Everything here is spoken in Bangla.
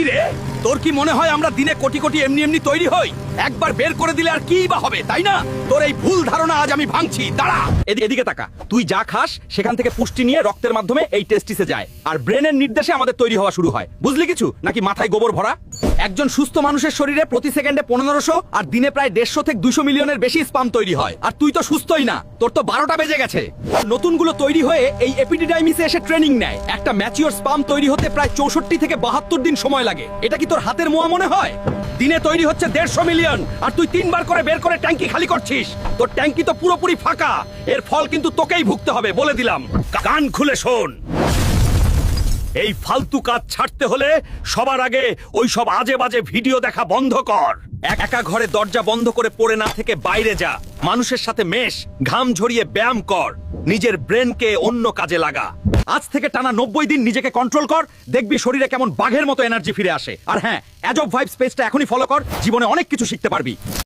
রে, তোর কি মনে হয় আমরা দিনে কোটি কোটি এমনি এমনি তৈরি হই? একবার বের করে দিলে আর কি বা হবে, তাই না? তোর এই ভুল ধারণা আজ আমি ভাঙছি। দাঁড়া, এদিকে তাকা। তুই যা খাস সেখান থেকে পুষ্টি নিয়ে রক্তের মাধ্যমে এই টেস্টিসে যায়, আর ব্রেনের নির্দেশে আমাদের তৈরি হওয়া শুরু হয়। বুঝলি কিছু, নাকি মাথায় গোবর ভরা? একজন সুস্থ মানুষের শরীরে প্রতি সেকেন্ডে 1500 আর দিনে প্রায় 150 থেকে 200 মিলিয়নের বেশি স্পাম তৈরি হয়। আর তুই তো সুস্থই না, তোর তো 12টা বেজে গেছে। নতুনগুলো তৈরি হয়ে এই এপিডিডাইমিসে এসে ট্রেনিং নেয়। একটা ম্যাচিওর স্পাম তৈরি হতে প্রায় 64 থেকে 72 দিন সময় লাগে। এটা কি তোর হাতের মোয়া মনে হয়? দিনে তৈরি হচ্ছে 150 মিলিয়ন, আর তুই 3 বার করে বের করে ট্যাঙ্কি খালি করছিস। তোর ট্যাঙ্কি তো পুরোপুরি ফাঁকা। এর ফল কিন্তু তোকেই ভুগতে হবে, বলে দিলাম। কান খুলে শোন, এই ফালতু কাজ ছাড়তে হলে সবার আগে ওই সব আজে বাজে ভিডিও দেখা বন্ধ কর। একা ঘরে দরজা বন্ধ করে পড়ে না থেকে বাইরে যা, মানুষের সাথে মেশ, ঘাম ঝরিয়ে ব্যায়াম কর, নিজের ব্রেনকে অন্য কাজে লাগা। আজ থেকে টানা 90 দিন নিজেকে কন্ট্রোল কর, দেখবি শরীরে কেমন বাঘের মতো এনার্জি ফিরে আসে। আর হ্যাঁ, অ্যাজব ভাইবস পেজটা এখনই ফলো কর, জীবনে অনেক কিছু শিখতে পারবি।